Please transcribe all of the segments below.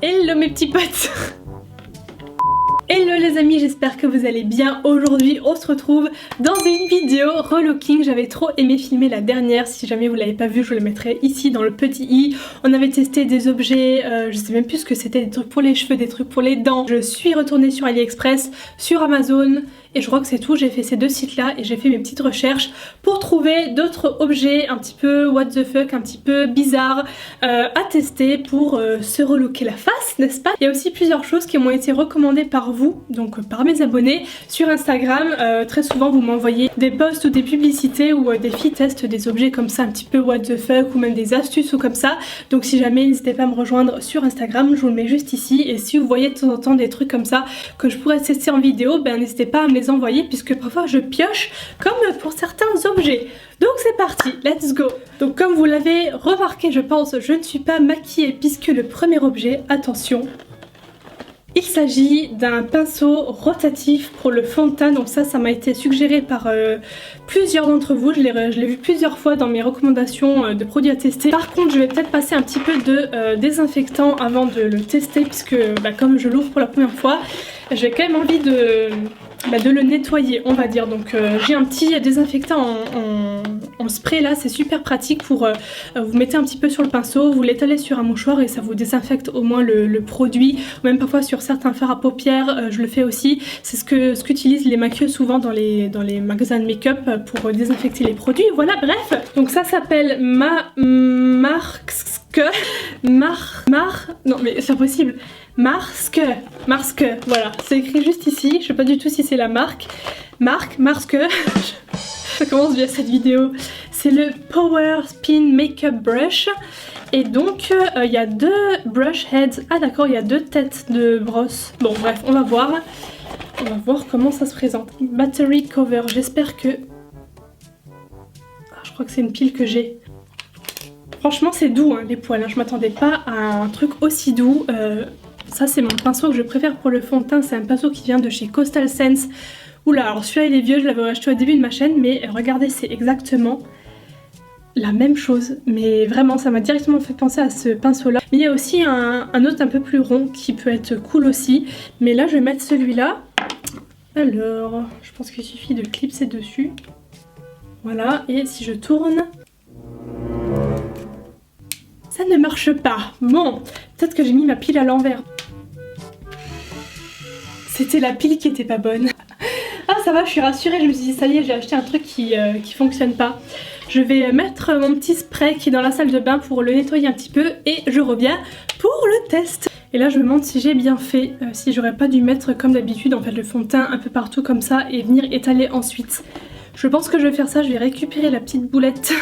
Hello mes petits potes. Hello les amis, j'espère que vous allez bien. Aujourd'hui on se retrouve dans une vidéo relooking. J'avais trop aimé filmer la dernière, si jamais vous l'avez pas vu je le mettrai ici dans le petit i. On avait testé des objets, je sais même plus ce que c'était, des trucs pour les cheveux, des trucs pour les dents. Je suis retournée sur AliExpress, sur Amazon et je crois que c'est tout. J'ai fait ces deux sites là et j'ai fait mes petites recherches pour trouver d'autres objets un petit peu what the fuck, un petit peu bizarres à tester pour se relooker la face, n'est-ce pas? Il y a aussi plusieurs choses qui m'ont été recommandées par vous, donc par mes abonnés sur Instagram. Très souvent vous m'envoyez des posts ou des publicités où des filles testent des objets comme ça un petit peu what the fuck ou même des astuces ou comme ça. Donc si jamais, n'hésitez pas à me rejoindre sur Instagram, je vous le mets juste ici. Et si vous voyez de temps en temps des trucs comme ça que je pourrais tester en vidéo, ben n'hésitez pas à me les envoyer puisque parfois je pioche comme pour certains objets. Donc c'est parti, let's go. Donc comme vous l'avez remarqué je pense, je ne suis pas maquillée puisque le premier objet, attention, il s'agit d'un pinceau rotatif pour le fond de teint. Donc ça m'a été suggéré par plusieurs d'entre vous. Je l'ai vu plusieurs fois dans mes recommandations de produits à tester. Par contre, je vais peut-être passer un petit peu de désinfectant avant de le tester puisque comme je l'ouvre pour la première fois, j'ai quand même envie de le nettoyer, on va dire. Donc j'ai un petit désinfectant en spray là, c'est super pratique pour vous mettez un petit peu sur le pinceau, vous l'étalez sur un mouchoir et ça vous désinfecte au moins le produit, ou même parfois sur certains fards à paupières, je le fais aussi. C'est ce qu'utilisent les maquilleuses souvent dans les magasins de make-up pour désinfecter les produits. Voilà, bref. Donc ça s'appelle non mais c'est impossible. Marske, voilà, c'est écrit juste ici, je sais pas du tout si c'est la marque. Marske, ça commence bien cette vidéo. C'est le Power Spin Makeup Brush. Et donc il y a deux brush heads. Ah d'accord, il y a deux têtes de brosse. Bon bref, on va voir comment ça se présente. Battery cover, j'espère que... Ah, je crois que c'est une pile que j'ai. Franchement c'est doux hein, les poils, hein. Je m'attendais pas à un truc aussi doux. Ça c'est mon pinceau que je préfère pour le fond de teint, c'est un pinceau qui vient de chez Coastal Scents. Oula, alors celui-là il est vieux, je l'avais acheté au début de ma chaîne, mais regardez, c'est exactement la même chose. Mais vraiment, ça m'a directement fait penser à ce pinceau-là. Mais il y a aussi un autre un peu plus rond qui peut être cool aussi. Mais là, je vais mettre celui-là. Alors, je pense qu'il suffit de clipser dessus. Voilà, et si je tourne... Ça ne marche pas. Bon, peut-être que j'ai mis ma pile à l'envers. C'était la pile qui était pas bonne. Ah ça va, je suis rassurée, je me suis dit ça y est, j'ai acheté un truc qui fonctionne pas. Je vais mettre mon petit spray qui est dans la salle de bain pour le nettoyer un petit peu et je reviens pour le test. Et là je me demande si j'ai bien fait, si j'aurais pas dû mettre comme d'habitude en fait le fond de teint un peu partout comme ça et venir étaler ensuite. Je pense que je vais faire ça, je vais récupérer la petite boulette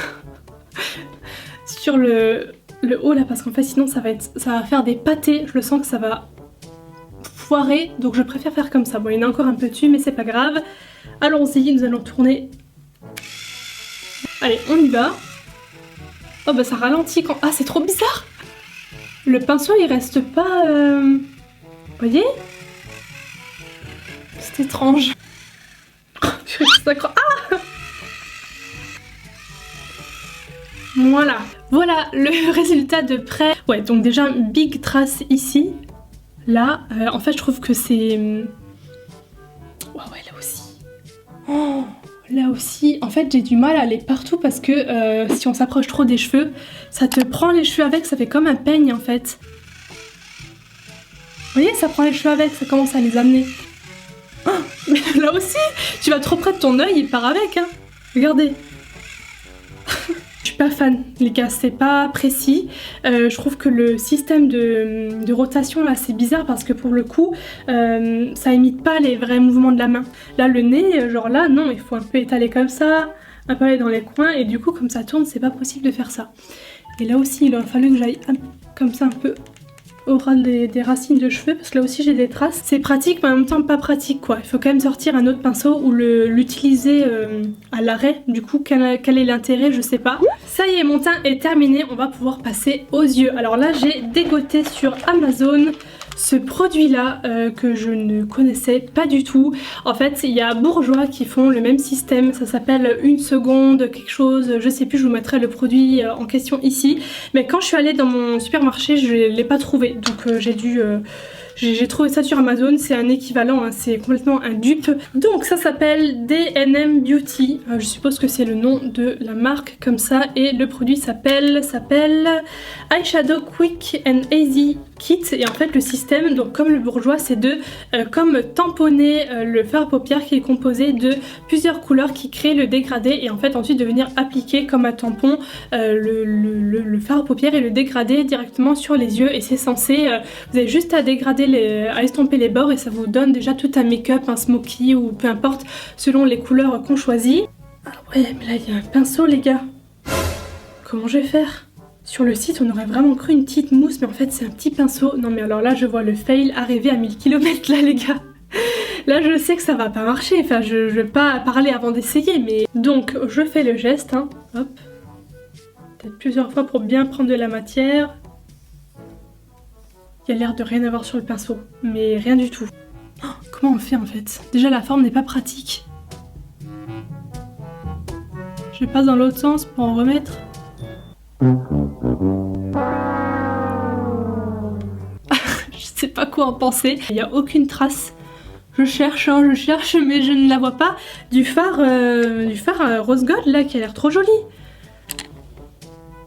sur le haut là parce qu'en fait sinon ça va faire des pâtés, je le sens que ça va foirer, donc je préfère faire comme ça. Bon, il y en a encore un peu dessus mais c'est pas grave. Allons-y, nous allons tourner. Allez, on y va. Oh bah ça ralentit quand... Ah c'est trop bizarre. Le pinceau il reste pas... Vous voyez? C'est étrange. Ah! Voilà. Voilà le résultat de près. Ouais, donc déjà une big trace ici. Là, en fait je trouve que c'est... Oh ouais, là aussi. Oh, là aussi. En fait j'ai du mal à aller partout parce que si on s'approche trop des cheveux, ça te prend les cheveux avec, ça fait comme un peigne en fait. Vous voyez, ça prend les cheveux avec, ça commence à les amener. Oh, mais là aussi, tu vas trop près de ton œil, il part avec, hein. Regardez. Je suis pas fan les gars, c'est pas précis. Je trouve que le système de rotation là c'est bizarre parce que pour le coup ça imite pas les vrais mouvements de la main. Là le nez, genre là non, il faut un peu étaler comme ça, un peu aller dans les coins et du coup comme ça tourne c'est pas possible de faire ça. Et là aussi il aurait fallu que j'aille comme ça un peu au ras des racines de cheveux parce que là aussi j'ai des traces. C'est pratique mais en même temps pas pratique quoi. Il faut quand même sortir un autre pinceau ou l'utiliser à l'arrêt. Du coup quel est l'intérêt, je sais pas. Ça y est, mon teint est terminé, on va pouvoir passer aux yeux. Alors là j'ai dégoté sur Amazon ce produit là que je ne connaissais pas du tout. En fait il y a Bourjois qui font le même système, ça s'appelle 1 seconde quelque chose, je sais plus, je vous mettrai le produit en question ici. Mais quand je suis allée dans mon supermarché je l'ai pas trouvé, donc j'ai trouvé ça sur Amazon, c'est un équivalent, hein, c'est complètement un dupe. Donc ça s'appelle DNM Beauty, je suppose que c'est le nom de la marque comme ça, et le produit s'appelle Eyeshadow Quick and Easy Kit. Et en fait le système, donc comme le Bourjois, c'est de comme tamponner le fard à paupières qui est composé de plusieurs couleurs qui créent le dégradé, et en fait ensuite de venir appliquer comme un tampon le fard à paupières et le dégradé directement sur les yeux. Et c'est censé, vous avez juste à dégrader à estomper les bords et ça vous donne déjà tout un make-up, un smoky ou peu importe selon les couleurs qu'on choisit. Ah ouais, mais là il y a un pinceau les gars. Comment je vais faire? Sur le site on aurait vraiment cru une petite mousse, mais en fait c'est un petit pinceau. Non mais alors là je vois le fail arriver à 1000 km là les gars. Là je sais que ça va pas marcher, enfin je vais pas parler avant d'essayer, mais... Donc je fais le geste, hein, hop. Peut-être plusieurs fois pour bien prendre de la matière. Il y a l'air de rien avoir sur le pinceau, mais rien du tout. Oh, comment on fait en fait? Déjà la forme n'est pas pratique. Je passe dans l'autre sens pour en remettre. Je sais pas quoi en penser. Il n'y a aucune trace. Je cherche, hein, mais je ne la vois pas. Du fard rose gold là qui a l'air trop joli.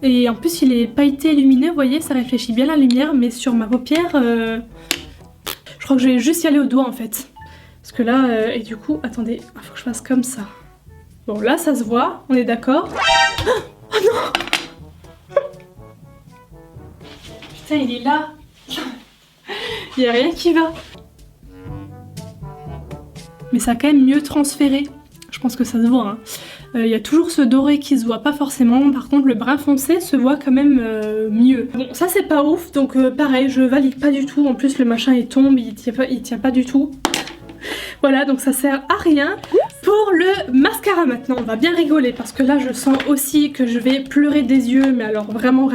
Et en plus il est pailleté lumineux, vous voyez, ça réfléchit bien la lumière, mais sur ma paupière, je crois que je vais juste y aller au doigt en fait. Parce que là, et du coup, attendez, il faut que je fasse comme ça. Bon là ça se voit, on est d'accord. Oh non! Putain il est là. Il n'y a rien qui va. Mais ça a quand même mieux transféré. Je pense que ça se voit, hein. Il y a toujours ce doré qui se voit pas forcément, par contre le brun foncé se voit quand même mieux. Bon ça c'est pas ouf, donc pareil je valide pas du tout, en plus le machin il tombe, il tient pas du tout. Voilà, donc ça sert à rien. Pour le mascara maintenant, on va bien rigoler parce que là je sens aussi que je vais pleurer des yeux, mais alors vraiment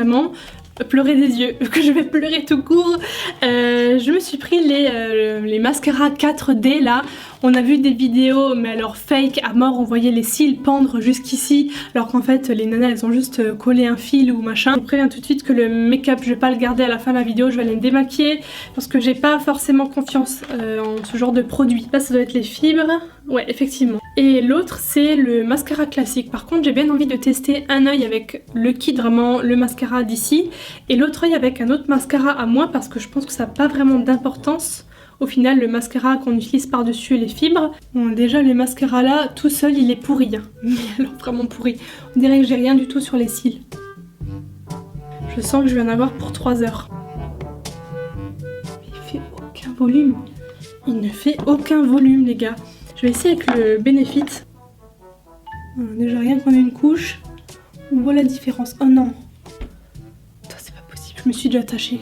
pleurer des yeux, que je vais pleurer tout court. Je me suis pris les mascaras 4D là. On a vu des vidéos mais alors fake à mort, on voyait les cils pendre jusqu'ici alors qu'en fait les nanas elles ont juste collé un fil ou machin. Je vous préviens tout de suite que le make-up je vais pas le garder à la fin de la vidéo, je vais aller me démaquiller parce que j'ai pas forcément confiance en ce genre de produit. Là ça doit être les fibres, ouais effectivement. Et l'autre c'est le mascara classique. Par contre j'ai bien envie de tester un œil avec le kit, vraiment le mascara d'ici, et l'autre œil avec un autre mascara à moi parce que je pense que ça n'a pas vraiment d'importance. Au final le mascara qu'on utilise par dessus les fibres, bon déjà le mascara là tout seul il est pourri, hein. Mais alors vraiment pourri, on dirait que j'ai rien du tout sur les cils. Je sens que je vais en avoir pour 3 heures. Il fait aucun volume, il ne fait aucun volume les gars. Je vais essayer avec le Benefit. Déjà rien qu'on ait une couche, on voit la différence. Oh non, c'est pas possible, je me suis déjà attachée.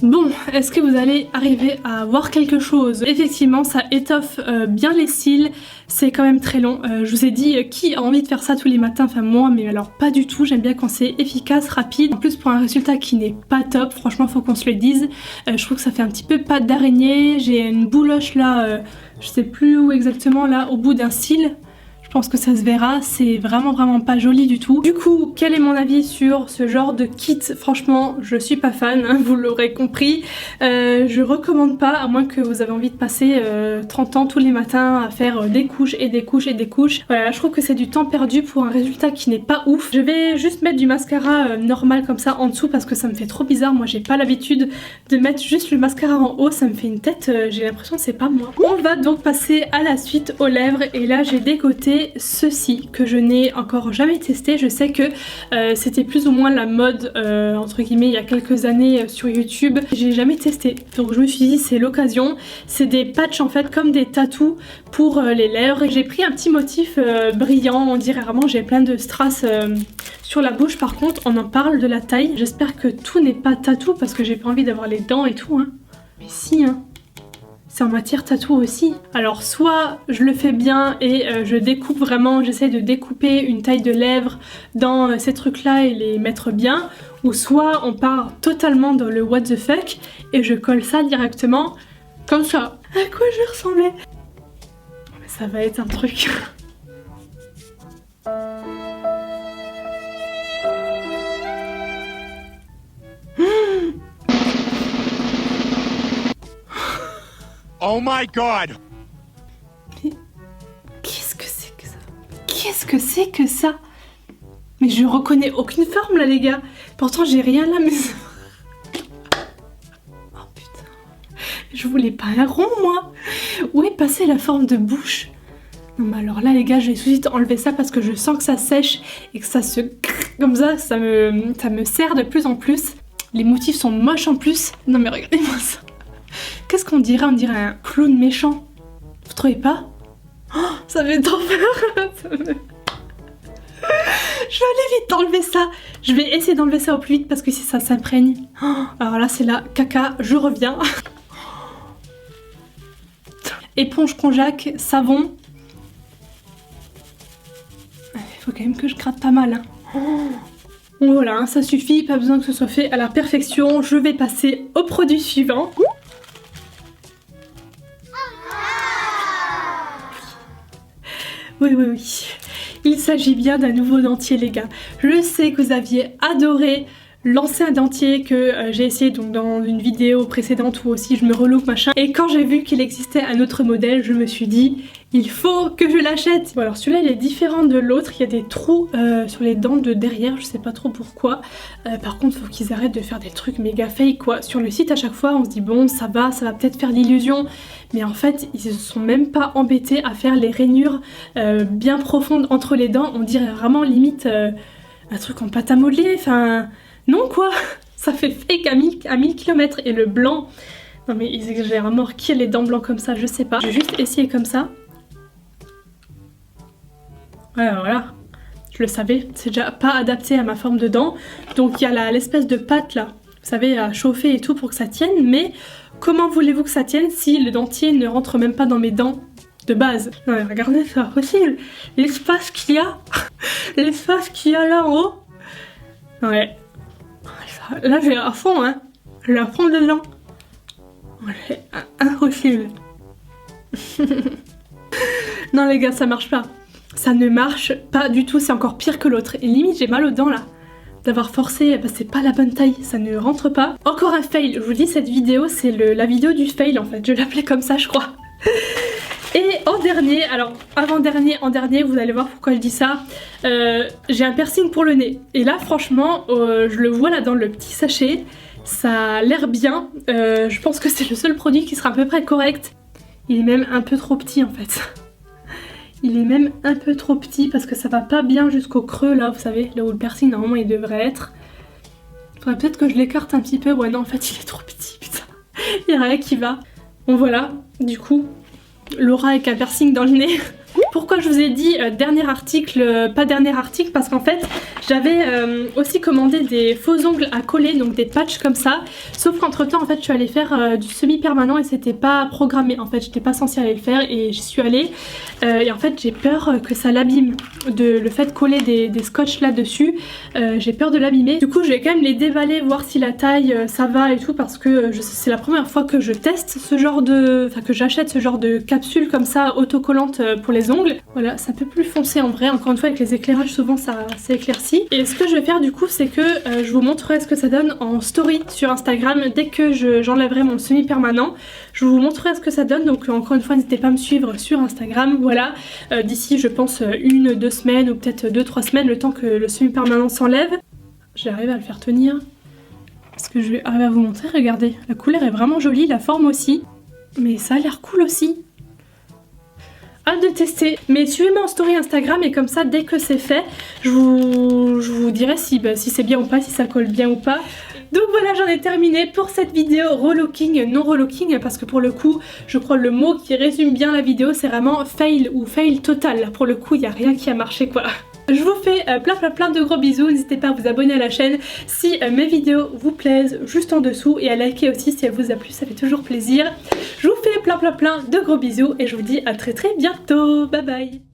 Bon, est-ce que vous allez arriver à voir quelque chose? Effectivement, ça étoffe bien les cils, c'est quand même très long. Je vous ai dit, qui a envie de faire ça tous les matins? Enfin moi, mais alors pas du tout, j'aime bien quand c'est efficace, rapide. En plus pour un résultat qui n'est pas top, franchement faut qu'on se le dise. Je trouve que ça fait un petit peu pâte d'araignée, j'ai une bouloche là, je sais plus où exactement, là au bout d'un cil. Je pense que ça se verra, c'est vraiment pas joli du tout. Du coup, quel est mon avis sur ce genre de kit? Franchement, je suis pas fan, hein, vous l'aurez compris. Je recommande pas, à moins que vous avez envie de passer 30 ans tous les matins à faire des couches et des couches et des couches. Voilà, je trouve que c'est du temps perdu pour un résultat qui n'est pas ouf. Je vais juste mettre du mascara normal comme ça en dessous parce que ça me fait trop bizarre. Moi, j'ai pas l'habitude de mettre juste le mascara en haut, ça me fait une tête, j'ai l'impression que c'est pas moi. On va donc passer à la suite aux lèvres et là j'ai dégoté ceci que je n'ai encore jamais testé. Je sais que c'était plus ou moins la mode entre guillemets il y a quelques années sur YouTube. J'ai jamais testé, donc je me suis dit c'est l'occasion. C'est des patchs en fait comme des tatous pour les lèvres. J'ai pris un petit motif brillant, on dirait vraiment j'ai plein de strass sur la bouche. Par contre on en parle de la taille, j'espère que tout n'est pas tatou parce que j'ai pas envie d'avoir les dents et tout hein. Mais si hein, c'est en matière tatou aussi. Alors soit je le fais bien et je découpe vraiment, j'essaie de découper une taille de lèvres dans ces trucs là et les mettre bien, ou soit on part totalement dans le what the fuck et je colle ça directement comme ça. À quoi je vais ressembler? Mais ça va être un truc. Oh my god! Qu'est-ce que c'est que ça? Qu'est-ce que c'est que ça? Mais je reconnais aucune forme là les gars. Pourtant j'ai rien là mais... Oh putain. Je voulais pas un rond moi. Où est passée la forme de bouche? Non mais alors là les gars je vais tout de suite enlever ça parce que je sens que ça sèche et que ça se... Comme ça me serre de plus en plus. Les motifs sont moches en plus. Non mais regardez-moi ça. Qu'est-ce qu'on dirait? On dirait un clown méchant. Vous trouvez pas? Oh, ça fait trop peur. Je vais aller vite enlever ça. Je vais essayer d'enlever ça au plus vite parce que si ça s'imprègne. Oh, alors là c'est la caca, je reviens. Éponge konjac, savon. Il faut quand même que je gratte pas mal. Hein. Oh. Voilà, hein, ça suffit, pas besoin que ce soit fait à la perfection. Je vais passer au produit suivant. Oui. Il s'agit bien d'un nouveau dentier les gars. Je sais que vous aviez adoré l'ancien dentier que j'ai essayé donc dans une vidéo précédente où aussi je me relook machin. Et quand j'ai vu qu'il existait un autre modèle, je me suis dit il faut que je l'achète. Bon alors celui-là il est différent de l'autre, il y a des trous sur les dents de derrière, je sais pas trop pourquoi. Par contre faut qu'ils arrêtent de faire des trucs méga fake quoi. Sur le site à chaque fois on se dit bon ça va peut-être faire l'illusion. Mais en fait ils se sont même pas embêtés à faire les rainures bien profondes entre les dents. On dirait vraiment limite un truc en pâte à modeler, enfin... Non quoi, ça fait fake à 1000 km. Et le blanc, non mais ils exagèrent à mort. Qui a les dents blancs comme ça, je sais pas. Je vais juste essayer comme ça. Ouais voilà, je le savais, c'est déjà pas adapté à ma forme de dent. Donc il y a l'espèce de pâte là, vous savez, à chauffer et tout pour que ça tienne. Mais comment voulez-vous que ça tienne si le dentier ne rentre même pas dans mes dents de base? Non mais regardez, c'est pas possible. L'espace qu'il y a, l'espace qu'il y a là en haut. Ouais. Là j'ai à fond hein, j'ai à fond dedans. C'est impossible. Non les gars ça marche pas. Ça ne marche pas du tout, c'est encore pire que l'autre. Et limite j'ai mal aux dents là. D'avoir forcé, bah, c'est pas la bonne taille, ça ne rentre pas. Encore un fail, je vous dis cette vidéo c'est la vidéo du fail en fait, je l'appelais comme ça je crois. Et en dernier, alors avant-dernier, en dernier, vous allez voir pourquoi je dis ça, j'ai un piercing pour le nez. Et là franchement, je le vois là dans le petit sachet, ça a l'air bien, je pense que c'est le seul produit qui sera à peu près correct. Il est même un peu trop petit en fait. Il est même un peu trop petit parce que ça va pas bien jusqu'au creux là, vous savez, là où le piercing normalement il devrait être. Faudrait peut-être que je l'écarte un petit peu, ouais non en fait il est trop petit, putain. Il y a rien qui va. Bon voilà, du coup... Laura avec un piercing dans le nez. Pourquoi je vous ai dit dernier article, pas dernier article, parce qu'en fait j'avais aussi commandé des faux ongles à coller, donc des patchs comme ça, sauf qu'entre temps en fait je suis allée faire du semi-permanent et c'était pas programmé, en fait j'étais pas censée aller le faire et j'y suis allée et en fait j'ai peur que ça l'abîme, le fait de coller des scotch là dessus, j'ai peur de l'abîmer. Du coup je vais quand même les déballer, voir si la taille ça va et tout, parce que c'est la première fois que je teste ce genre de... Enfin que j'achète ce genre de capsule comme ça autocollante pour les ongles. Voilà, c'est un peu plus foncé en vrai, encore une fois avec les éclairages souvent ça s'éclaircit. Et ce que je vais faire du coup c'est que je vous montrerai ce que ça donne en story sur Instagram dès que j'enlèverai mon semi-permanent. Je vous montrerai ce que ça donne, donc encore une fois n'hésitez pas à me suivre sur Instagram, voilà. D'ici je pense 1-2 semaines ou peut-être 2-3 semaines, le temps que le semi-permanent s'enlève. J'arrive à le faire tenir. Est-ce que je vais arriver à vous montrer? Regardez, la couleur est vraiment jolie, la forme aussi. Mais ça a l'air cool aussi. Hâte de tester, mais suivez-moi en story Instagram et comme ça dès que c'est fait je vous dirai si c'est bien ou pas, si ça colle bien ou pas. Donc voilà, j'en ai terminé pour cette vidéo relooking, non relooking, parce que pour le coup, je crois le mot qui résume bien la vidéo, c'est vraiment fail ou fail total. Là, pour le coup, il n'y a rien qui a marché quoi. Je vous fais plein de gros bisous, n'hésitez pas à vous abonner à la chaîne si mes vidéos vous plaisent juste en dessous et à liker aussi si elle vous a plu, ça fait toujours plaisir. Je vous fais plein de gros bisous et je vous dis à très bientôt, bye bye.